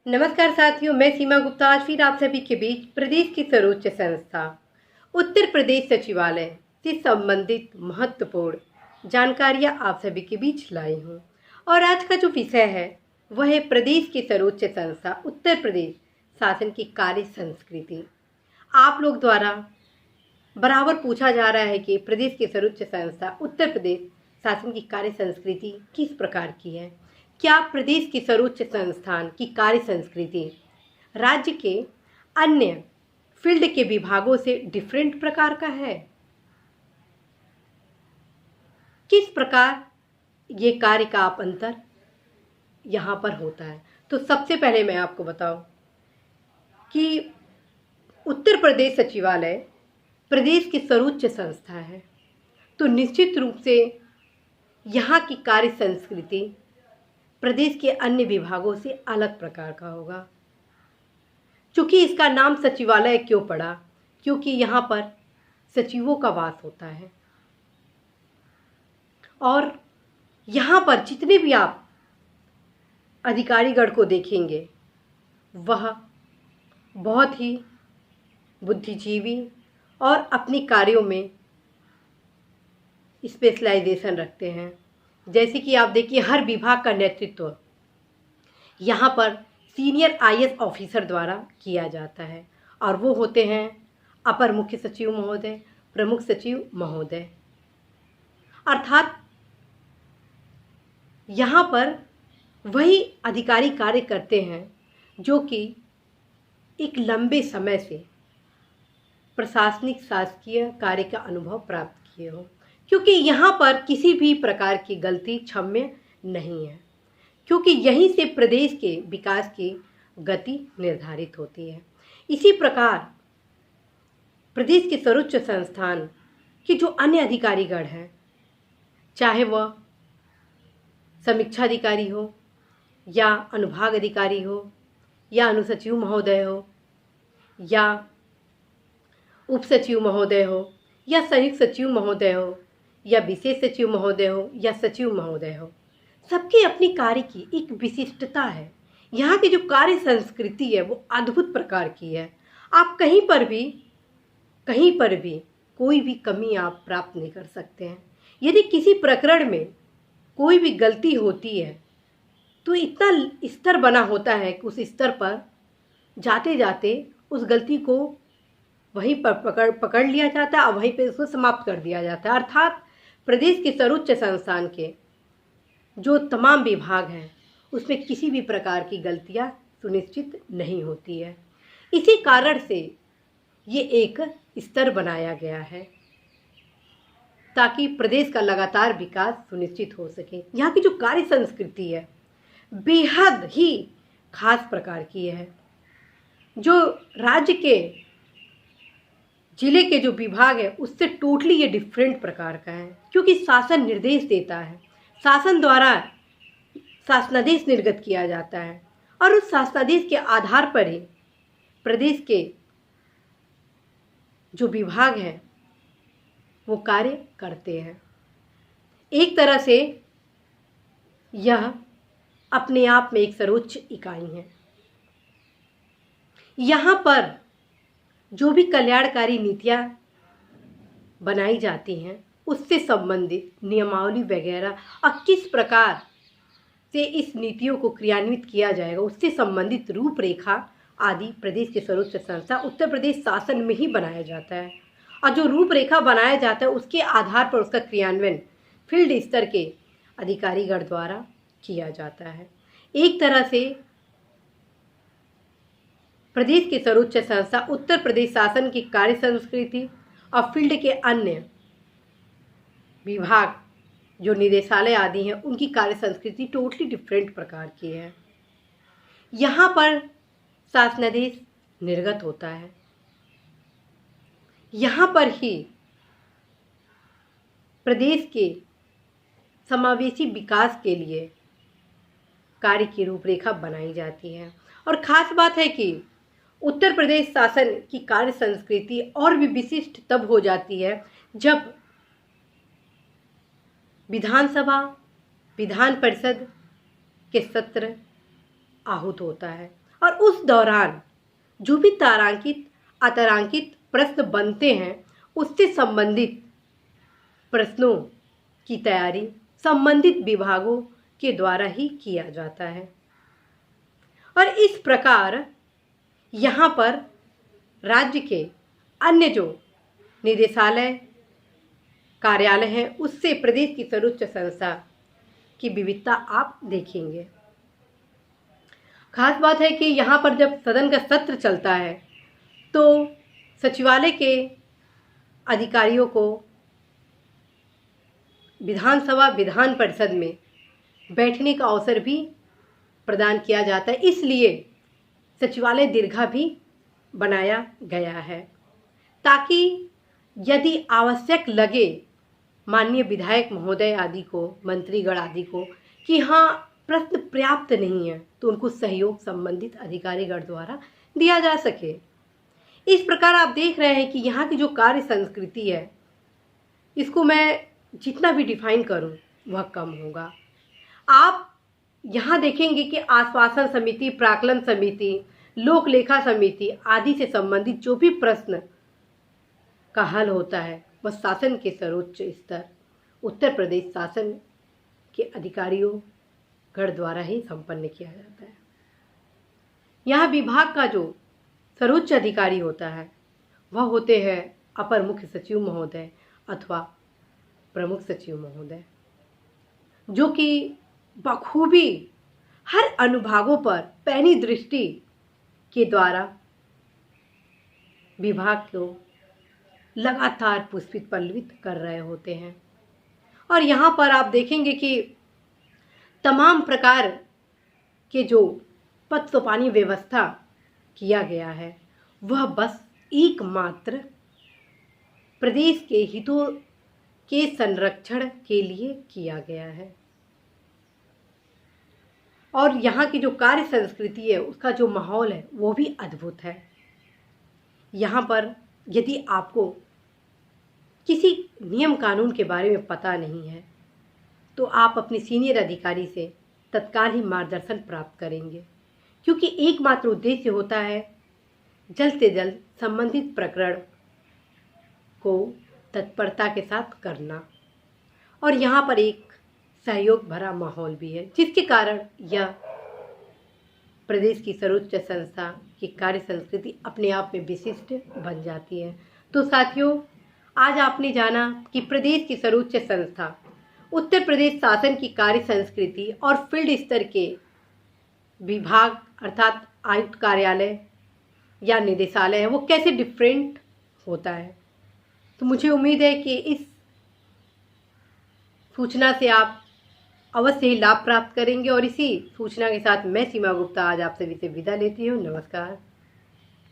नमस्कार साथियों, मैं सीमा गुप्ता आज फिर आप सभी के बीच प्रदेश की सर्वोच्च संस्था उत्तर प्रदेश सचिवालय से संबंधित महत्वपूर्ण जानकारियां आप सभी के बीच लाई हूं। और आज का जो विषय है वह है प्रदेश की सर्वोच्च संस्था उत्तर प्रदेश शासन की कार्य संस्कृति। आप लोग द्वारा बराबर पूछा जा रहा है कि प्रदेश की सर्वोच्च संस्था उत्तर प्रदेश शासन की कार्य संस्कृति किस प्रकार की है। क्या प्रदेश की सर्वोच्च संस्थान की कार्य संस्कृति राज्य के अन्य फील्ड के विभागों से डिफरेंट प्रकार का है? किस प्रकार ये कार्य का आप अंतर यहाँ पर होता है? तो सबसे पहले मैं आपको बताऊं कि उत्तर प्रदेश सचिवालय प्रदेश की सर्वोच्च संस्था है, तो निश्चित रूप से यहाँ की कार्य संस्कृति प्रदेश के अन्य विभागों से अलग प्रकार का होगा। चूंकि इसका नाम सचिवालय क्यों पड़ा? क्योंकि यहाँ पर सचिवों का वास होता है और यहाँ पर जितने भी आप अधिकारीगण को देखेंगे वह बहुत ही बुद्धिजीवी और अपने कार्यों में स्पेशलाइजेशन रखते हैं। जैसे कि आप देखिए, हर विभाग का नेतृत्व यहाँ पर सीनियर आईएएस ऑफिसर द्वारा किया जाता है और वो होते हैं अपर मुख्य सचिव महोदय, प्रमुख सचिव महोदय। अर्थात यहाँ पर वही अधिकारी कार्य करते हैं जो कि एक लंबे समय से प्रशासनिक शासकीय कार्य का अनुभव प्राप्त किए हो, क्योंकि यहाँ पर किसी भी प्रकार की गलती क्षम्य नहीं है, क्योंकि यहीं से प्रदेश के विकास की गति निर्धारित होती है। इसी प्रकार प्रदेश के सर्वोच्च संस्थान के जो अन्य अधिकारीगण हैं, चाहे वह समीक्षा अधिकारी हो या अनुभाग अधिकारी हो या अनुसचिव महोदय हो या उप सचिव महोदय हो या संयुक्त सचिव महोदय हो या विशेष सचिव महोदय हो या सचिव महोदय हो, सबकी अपनी कार्य की एक विशिष्टता है। यहाँ की जो कार्य संस्कृति है वो अद्भुत प्रकार की है। आप कहीं पर भी कोई भी कमी आप प्राप्त नहीं कर सकते हैं। यदि किसी प्रकरण में कोई भी गलती होती है तो इतना स्तर बना होता है कि उस स्तर पर जाते जाते उस गलती को वहीं पर पकड़ लिया जाता है और वहीं पे उसको समाप्त कर दिया जाता है। अर्थात प्रदेश के सर्वोच्च संस्थान के जो तमाम विभाग हैं उसमें किसी भी प्रकार की गलतियां सुनिश्चित नहीं होती है। इसी कारण से ये एक स्तर बनाया गया है ताकि प्रदेश का लगातार विकास सुनिश्चित हो सके। यहाँ की जो कार्य संस्कृति है बेहद ही खास प्रकार की है, जो राज्य के जिले के जो विभाग है उससे टोटली ये डिफरेंट प्रकार का है, क्योंकि शासन निर्देश देता है, शासन द्वारा शासनादेश निर्गत किया जाता है और उस शासनादेश के आधार पर ही प्रदेश के जो विभाग हैं वो कार्य करते हैं। एक तरह से यह अपने आप में एक सर्वोच्च इकाई है। यहाँ पर जो भी कल्याणकारी नीतियाँ बनाई जाती हैं उससे संबंधित नियमावली वगैरह और किस प्रकार से इस नीतियों को क्रियान्वित किया जाएगा उससे संबंधित रूपरेखा आदि प्रदेश के सर्वोच्च संस्था उत्तर प्रदेश शासन में ही बनाया जाता है। और जो रूपरेखा बनाया जाता है उसके आधार पर उसका क्रियान्वयन फील्ड स्तर के अधिकारीगण द्वारा किया जाता है। एक तरह से प्रदेश के सर्वोच्च संस्था उत्तर प्रदेश शासन की कार्य संस्कृति और फील्ड के अन्य विभाग जो निदेशालय आदि हैं उनकी कार्य संस्कृति टोटली डिफरेंट प्रकार की है। यहाँ पर शासनादेश निर्गत होता है, यहाँ पर ही प्रदेश के समावेशी विकास के लिए कार्य की रूपरेखा बनाई जाती है। और खास बात है कि उत्तर प्रदेश शासन की कार्य संस्कृति और भी विशिष्ट तब हो जाती है जब विधानसभा विधान परिषद के सत्र आहूत होता है और उस दौरान जो भी तारांकित अतारांकित प्रश्न बनते हैं उससे संबंधित प्रश्नों की तैयारी संबंधित विभागों के द्वारा ही किया जाता है। और इस प्रकार यहाँ पर राज्य के अन्य जो निदेशालय कार्यालय हैं उससे प्रदेश की सर्वोच्च संस्था की विविधता आप देखेंगे। खास बात है कि यहाँ पर जब सदन का सत्र चलता है तो सचिवालय के अधिकारियों को विधानसभा विधान परिषद में बैठने का अवसर भी प्रदान किया जाता है, इसलिए सचिवालय दीर्घा भी बनाया गया है ताकि यदि आवश्यक लगे माननीय विधायक महोदय आदि को, मंत्रीगण आदि को कि हाँ प्रश्न पर्याप्त नहीं है तो उनको सहयोग संबंधित अधिकारीगण द्वारा दिया जा सके। इस प्रकार आप देख रहे हैं कि यहाँ की जो कार्य संस्कृति है इसको मैं जितना भी डिफाइन करूँ वह कम होगा। आप यहाँ देखेंगे कि आश्वासन समिति, प्राक्कलन समिति, लोक लेखा समिति आदि से संबंधित जो भी प्रश्न का हल होता है वह शासन के सर्वोच्च स्तर उत्तर प्रदेश शासन के अधिकारियों गण द्वारा ही संपन्न किया जाता है। यहाँ विभाग का जो सर्वोच्च अधिकारी होता है वह होते हैं अपर मुख्य सचिव महोदय अथवा प्रमुख सचिव महोदय, जो कि बखूबी हर अनुभागों पर पैनी दृष्टि के द्वारा विभाग को लगातार पुष्पित पल्लवित कर रहे होते हैं। और यहाँ पर आप देखेंगे कि तमाम प्रकार के जो पद सोपानी व्यवस्था किया गया है वह बस एकमात्र प्रदेश के हितों के संरक्षण के लिए किया गया है। और यहाँ की जो कार्य संस्कृति है उसका जो माहौल है वो भी अद्भुत है। यहाँ पर यदि आपको किसी नियम कानून के बारे में पता नहीं है तो आप अपने सीनियर अधिकारी से तत्काल ही मार्गदर्शन प्राप्त करेंगे, क्योंकि एकमात्र उद्देश्य होता है जल्द से जल्द संबंधित प्रकरण को तत्परता के साथ करना। और यहाँ पर एक सहयोग भरा माहौल भी है जिसके कारण यह प्रदेश की सर्वोच्च संस्था की कार्य संस्कृति अपने आप में विशिष्ट बन जाती है। तो साथियों, आज आपने जाना कि प्रदेश की सर्वोच्च संस्था उत्तर प्रदेश शासन की कार्य संस्कृति और फील्ड स्तर के विभाग अर्थात आयुक्त कार्यालय या निदेशालय है वो कैसे डिफरेंट होता है। तो मुझे उम्मीद है कि इस सूचना से आप अवश्य ही लाभ प्राप्त करेंगे। और इसी सूचना के साथ मैं सीमा गुप्ता आज आप सभी से विदा लेती हूँ। नमस्कार।